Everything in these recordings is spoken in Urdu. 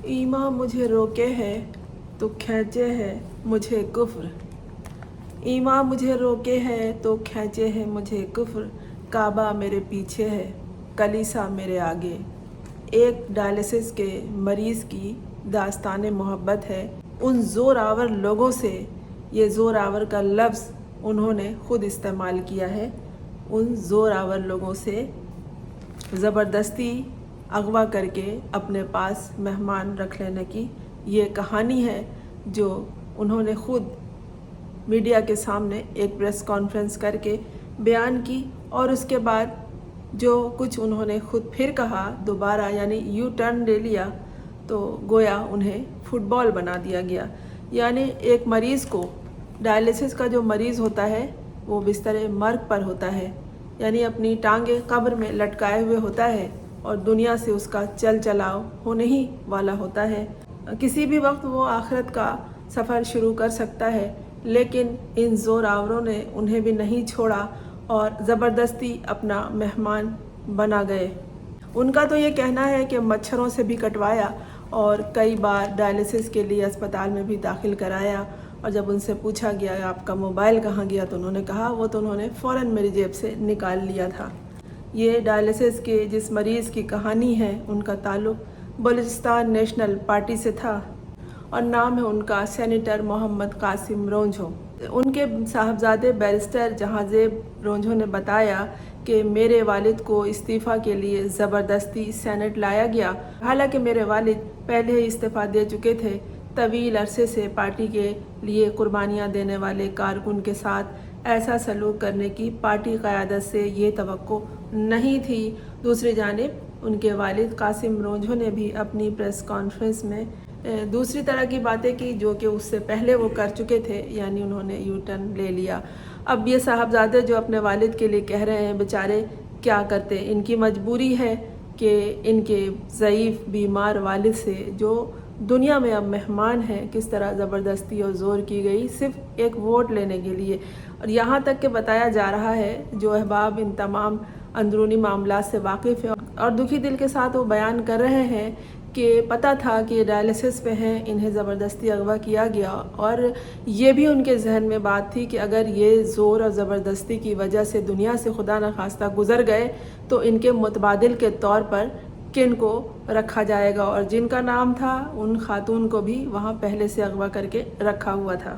ایمان مجھے روکے ہے تو کھینچے ہے مجھے کفر، ایمان مجھے روکے ہے تو کھینچے ہے مجھے کفر، کعبہ میرے پیچھے ہے کلیسا میرے آگے۔ ایک ڈائلسس کے مریض کی داستان محبت ہے ان زور آور لوگوں سے۔ یہ زور آور کا لفظ انہوں نے خود استعمال کیا ہے۔ ان زور آور لوگوں سے زبردستی اغوا کر کے اپنے پاس مہمان رکھ لینے کی یہ کہانی ہے جو انہوں نے خود میڈیا کے سامنے ایک پریس کانفرنس کر کے بیان کی، اور اس کے بعد جو کچھ انہوں نے خود پھر کہا دوبارہ، یعنی یو ٹرن لے لیا، تو گویا انہیں فٹ بال بنا دیا گیا۔ یعنی ایک مریض کو، ڈائلسس کا جو مریض ہوتا ہے وہ بستر مرگ پر ہوتا ہے، یعنی اپنی ٹانگیں قبر میں لٹکائے ہوئے ہوتا ہے اور دنیا سے اس کا چل چلاؤ ہونے ہی والا ہوتا ہے۔ کسی بھی وقت وہ آخرت کا سفر شروع کر سکتا ہے، لیکن ان زور آوروں نے انہیں بھی نہیں چھوڑا اور زبردستی اپنا مہمان بنا گئے۔ ان کا تو یہ کہنا ہے کہ مچھروں سے بھی کٹوایا اور کئی بار ڈائلسس کے لیے اسپتال میں بھی داخل کرایا، اور جب ان سے پوچھا گیا آپ کا موبائل کہاں گیا تو انہوں نے کہا وہ تو انہوں نے فوراً میری جیب سے نکال لیا تھا۔ یہ ڈائلسس کے جس مریض کی کہانی ہے ان کا تعلق بلوچستان نیشنل پارٹی سے تھا، اور نام ہے ان کا سینیٹر محمد قاسم رونجھو۔ ان کے صاحبزادے بیرسٹر جہانزیب رونجھو نے بتایا کہ میرے والد کو استعفیٰ کے لیے زبردستی سینٹ لایا گیا، حالانکہ میرے والد پہلے ہی استعفیٰ دے چکے تھے۔ طویل عرصے سے پارٹی کے لیے قربانیاں دینے والے کارکن کے ساتھ ایسا سلوک کرنے کی پارٹی قیادت سے یہ توقع نہیں تھی۔ دوسری جانب ان کے والد قاسم رونجھو نے بھی اپنی پریس کانفرنس میں دوسری طرح کی باتیں کی جو کہ اس سے پہلے وہ کر چکے تھے، یعنی انہوں نے یو ٹرن لے لیا۔ اب یہ صاحبزادے جو اپنے والد کے لیے کہہ رہے ہیں بیچارے کیا کرتے، ان کی مجبوری ہے کہ ان کے ضعیف بیمار والد سے جو دنیا میں اب مہمان ہیں کس طرح زبردستی اور زور کی گئی صرف ایک ووٹ لینے کے لیے، اور یہاں تک کہ بتایا جا رہا ہے جو احباب ان تمام اندرونی معاملات سے واقف ہیں اور دکھی دل کے ساتھ وہ بیان کر رہے ہیں کہ پتہ تھا کہ یہ ڈائلسس پہ ہیں، انہیں زبردستی اغوا کیا گیا، اور یہ بھی ان کے ذہن میں بات تھی کہ اگر یہ زور اور زبردستی کی وجہ سے دنیا سے خدا نخواستہ گزر گئے تو ان کے متبادل کے طور پر کن کو رکھا جائے گا، اور جن کا نام تھا ان خاتون کو بھی وہاں پہلے سے اغوا کر کے رکھا ہوا تھا۔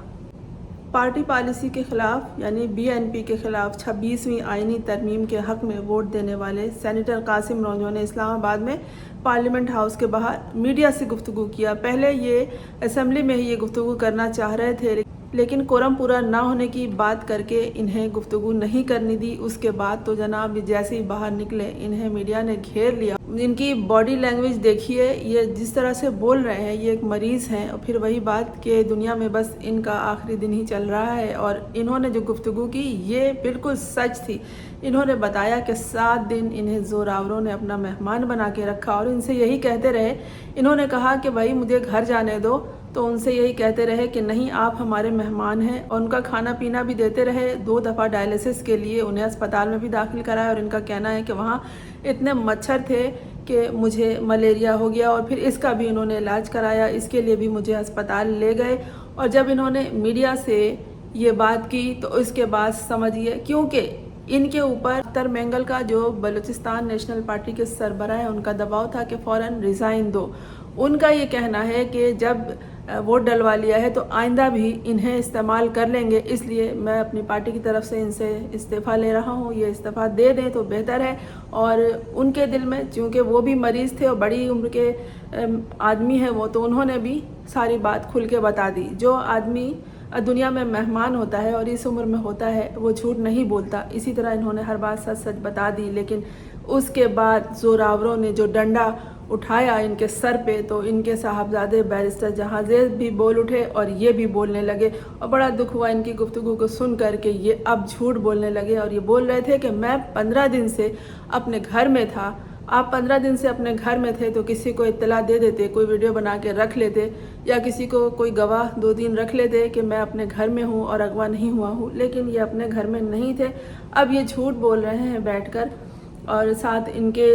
پارٹی پالیسی کے خلاف یعنی بی این پی کے خلاف 26ویں آئینی ترمیم کے حق میں ووٹ دینے والے سینیٹر قاسم رونجھو نے اسلام آباد میں پارلیمنٹ ہاؤس کے باہر میڈیا سے گفتگو کیا۔ پہلے یہ اسمبلی میں ہی یہ گفتگو کرنا چاہ رہے تھے، لیکن کورم پورا نہ ہونے کی بات کر کے انہیں گفتگو نہیں کرنی دی۔ اس کے بعد تو جناب جیسے ہی باہر نکلے انہیں میڈیا نے گھیر لیا۔ ان کی باڈی لینگویج دیکھیے، یہ جس طرح سے بول رہے ہیں، یہ ایک مریض ہیں، اور پھر وہی بات کہ دنیا میں بس ان کا آخری دن ہی چل رہا ہے، اور انہوں نے جو گفتگو کی یہ بالکل سچ تھی۔ انہوں نے بتایا کہ 7 دن انہیں زور آوروں نے اپنا مہمان بنا کے رکھا اور ان سے یہی کہتے رہے، انہوں نے کہا کہ بھائی مجھے گھر جانے دو، تو ان سے یہی کہتے رہے کہ نہیں آپ ہمارے مہمان ہیں، اور ان کا کھانا پینا بھی دیتے رہے۔ 2 دفعہ ڈائلسس کے لیے انہیں اسپتال میں بھی داخل کرایا، اور ان کا کہنا ہے کہ وہاں اتنے مچھر تھے کہ مجھے ملیریا ہو گیا، اور پھر اس کا بھی انہوں نے علاج کرایا، اس کے لیے بھی مجھے اسپتال لے گئے۔ اور جب انہوں نے میڈیا سے یہ بات کی تو اس کے بعد سمجھیے کیونکہ ان کے اوپر اختر مینگل کا جو بلوچستان نیشنل پارٹی کے سربراہ ہیں ان کا دباؤ تھا کہ فوراً ریزائن دو۔ ان کا یہ کہنا ہے کہ جب ووٹ ڈلوا لیا ہے تو آئندہ بھی انہیں استعمال کر لیں گے، اس لیے میں اپنی پارٹی کی طرف سے ان سے استعفیٰ لے رہا ہوں، یہ استعفیٰ دے دیں تو بہتر ہے۔ اور ان کے دل میں چونکہ وہ بھی مریض تھے اور بڑی عمر کے آدمی ہیں وہ، تو انہوں نے بھی ساری بات کھل کے بتا دی۔ جو آدمی دنیا میں مہمان ہوتا ہے اور اس عمر میں ہوتا ہے وہ جھوٹ نہیں بولتا، اسی طرح انہوں نے ہر بات سچ سچ بتا دی۔ لیکن اس کے بعد زوراوروں نے جو ڈنڈا اٹھایا ان کے سر پہ تو ان کے صاحبزادے بیرسٹر جہانزیب بھی بول اٹھے اور یہ بھی بولنے لگے، اور بڑا دکھ ہوا ان کی گفتگو کو سن کر کے یہ اب جھوٹ بولنے لگے، اور یہ بول رہے تھے کہ میں 15 دن سے اپنے گھر میں تھا۔ آپ 15 دن سے اپنے گھر میں تھے تو کسی کو اطلاع دے دیتے، کوئی ویڈیو بنا کے رکھ لیتے، یا کسی کو کوئی گواہ 2 دن رکھ لیتے کہ میں اپنے گھر میں ہوں اور اغوا نہیں ہوا ہوں، لیکن یہ اپنے گھر میں نہیں تھے۔ اب یہ جھوٹ بول رہے ہیں بیٹھ کر، اور ساتھ ان کے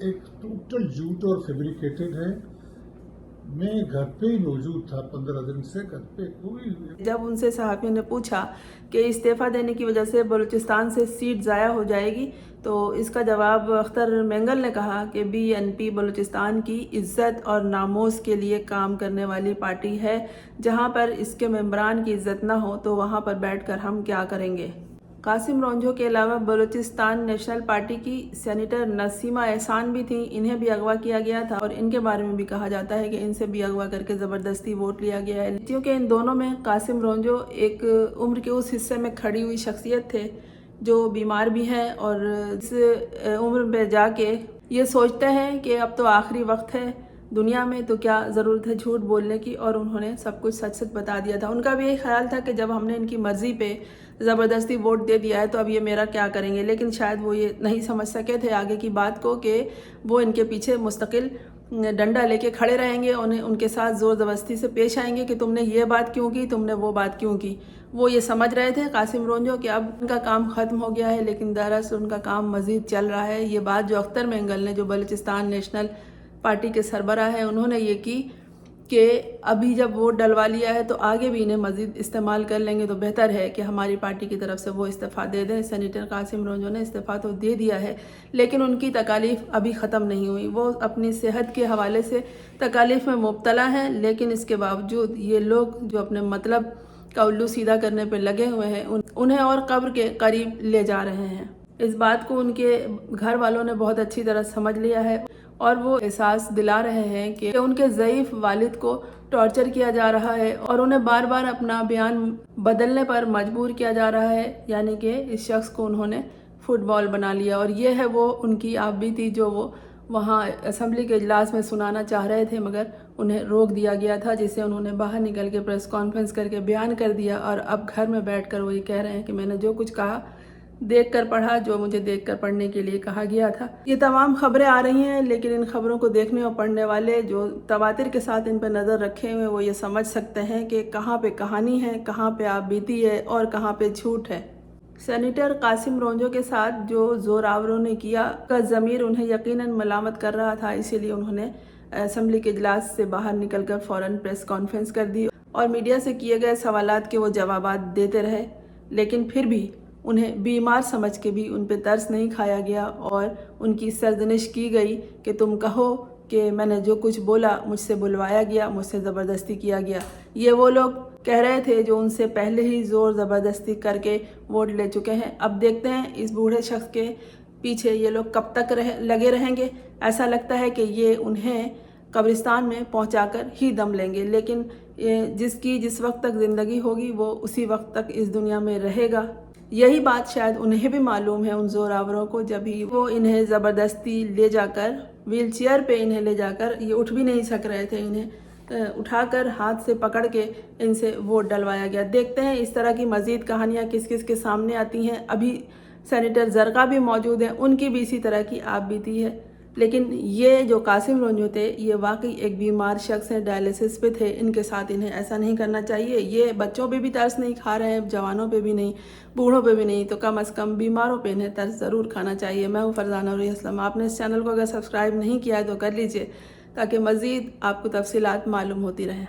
ایک ٹوٹل جھوٹ اور فیبریکیٹڈ ہے. میں گھر پہ ہی موجود تھا 15 دن سے. گھر پہ کوئی جب ان سے صحافیوں نے پوچھا کہ استعفیٰ دینے کی وجہ سے بلوچستان سے سیٹ ضائع ہو جائے گی تو اس کا جواب اختر مینگل نے کہا کہ BNP بلوچستان کی عزت اور ناموس کے لیے کام کرنے والی پارٹی ہے. جہاں پر اس کے ممبران کی عزت نہ ہو تو وہاں پر بیٹھ کر ہم کیا کریں گے. قاسم رونجھو کے علاوہ بلوچستان نیشنل پارٹی کی سینیٹر نسیمہ احسان بھی تھیں. انہیں بھی اغوا کیا گیا تھا اور ان کے بارے میں بھی کہا جاتا ہے کہ ان سے بھی اغوا کر کے زبردستی ووٹ لیا گیا ہے. کیونکہ ان دونوں میں قاسم رونجھو ایک عمر کے اس حصے میں کھڑی ہوئی شخصیت تھے جو بیمار بھی ہیں اور اس عمر میں جا کے یہ سوچتے ہیں کہ اب تو آخری وقت ہے دنیا میں تو کیا ضرورت ہے جھوٹ بولنے کی، اور انہوں نے سب کچھ سچ سچ بتا دیا تھا. ان کا بھی یہی خیال تھا کہ جب ہم نے ان کی مرضی پہ زبردستی ووٹ دے دیا ہے تو اب یہ میرا کیا کریں گے. لیکن شاید وہ یہ نہیں سمجھ سکے تھے آگے کی بات کو کہ وہ ان کے پیچھے مستقل ڈنڈا لے کے کھڑے رہیں گے، ان کے ساتھ زور زبردستی سے پیش آئیں گے کہ تم نے یہ بات کیوں کی، تم نے وہ بات کیوں کی. وہ یہ سمجھ رہے تھے قاسم رونجھو کہ اب ان کا کام ختم ہو گیا ہے، لیکن دراصل ان کا کام مزید چل رہا ہے. یہ بات جو اختر مینگل نے، جو بلوچستان نیشنل پارٹی کے سربراہ ہیں، انہوں نے یہ کی کہ ابھی جب ووٹ ڈلوا لیا ہے تو آگے بھی انہیں مزید استعمال کر لیں گے تو بہتر ہے کہ ہماری پارٹی کی طرف سے وہ استعفیٰ دے دیں. سینیٹر قاسم رونجھو نے استعفیٰ تو دے دیا ہے لیکن ان کی تکالیف ابھی ختم نہیں ہوئی. وہ اپنی صحت کے حوالے سے تکالیف میں مبتلا ہیں، لیکن اس کے باوجود یہ لوگ جو اپنے مطلب کا الو سیدھا کرنے پہ لگے ہوئے ہیں انہیں اور قبر کے قریب لے جا رہے ہیں. اس بات کو ان کے گھر والوں نے بہت اچھی طرح سمجھ لیا ہے اور وہ احساس دلا رہے ہیں کہ ان کے ضعیف والد کو ٹارچر کیا جا رہا ہے اور انہیں بار بار اپنا بیان بدلنے پر مجبور کیا جا رہا ہے. یعنی کہ اس شخص کو انہوں نے فٹ بال بنا لیا اور یہ ہے وہ ان کی آپ بیتی جو وہ وہاں اسمبلی کے اجلاس میں سنانا چاہ رہے تھے مگر انہیں روک دیا گیا تھا، جسے انہوں نے باہر نکل کے پریس کانفرنس کر کے بیان کر دیا. اور اب گھر میں بیٹھ کر وہ یہ کہہ رہے ہیں کہ میں نے جو کچھ کہا دیکھ کر پڑھا، جو مجھے دیکھ کر پڑھنے کے لیے کہا گیا تھا. یہ تمام خبریں آ رہی ہیں لیکن ان خبروں کو دیکھنے اور پڑھنے والے جو تواتر کے ساتھ ان پہ نظر رکھے ہوئے وہ یہ سمجھ سکتے ہیں کہ کہاں پہ کہانی ہے، کہاں پہ آپ بیتی ہے اور کہاں پہ جھوٹ ہے. سینیٹر قاسم رونجھو کے ساتھ جو زور آوروں نے کیا کا ضمیر انہیں یقیناً ملامت کر رہا تھا، اسی لیے انہوں نے اسمبلی کے اجلاس سے باہر نکل کر فوراً پریس کانفرنس کر دی اور میڈیا سے کیے گئے سوالات کے وہ جوابات دیتے رہے. لیکن پھر بھی انہیں بیمار سمجھ کے بھی ان پہ ترس نہیں کھایا گیا اور ان کی سرزنش کی گئی کہ تم کہو کہ میں نے جو کچھ بولا مجھ سے بلوایا گیا، مجھ سے زبردستی کیا گیا. یہ وہ لوگ کہہ رہے تھے جو ان سے پہلے ہی زور زبردستی کر کے ووٹ لے چکے ہیں. اب دیکھتے ہیں اس بوڑھے شخص کے پیچھے یہ لوگ کب تک لگے رہیں گے. ایسا لگتا ہے کہ یہ انہیں قبرستان میں پہنچا کر ہی دم لیں گے، لیکن جس وقت تک زندگی ہوگی وہ اسی وقت تک اس دنیا میں رہے گا. یہی بات شاید انہیں بھی معلوم ہے ان زور آوروں کو، جب ہی وہ انہیں زبردستی لے جا کر ویل چیئر پہ انہیں لے جا کر، یہ اٹھ بھی نہیں سک رہے تھے، انہیں اٹھا کر ہاتھ سے پکڑ کے ان سے ووٹ ڈلوایا گیا. دیکھتے ہیں اس طرح کی مزید کہانیاں کس کس کے سامنے آتی ہیں. ابھی سینیٹر زرقا بھی موجود ہیں، ان کی بھی اسی طرح کی آپ بیتی ہے. لیکن یہ جو قاسم رونجھو تھے یہ واقعی ایک بیمار شخص ہیں، ڈائلیسس پہ تھے. ان کے ساتھ انہیں ایسا نہیں کرنا چاہیے. یہ بچوں پہ بھی ترس نہیں کھا رہے ہیں، جوانوں پہ بھی نہیں، بوڑھوں پہ بھی نہیں، تو کم از کم بیماروں پہ انہیں ترس ضرور کھانا چاہیے. میں ہوں فرزانہ نوری اسلم. آپ نے اس چینل کو اگر سبسکرائب نہیں کیا ہے تو کر لیجئے تاکہ مزید آپ کو تفصیلات معلوم ہوتی رہیں.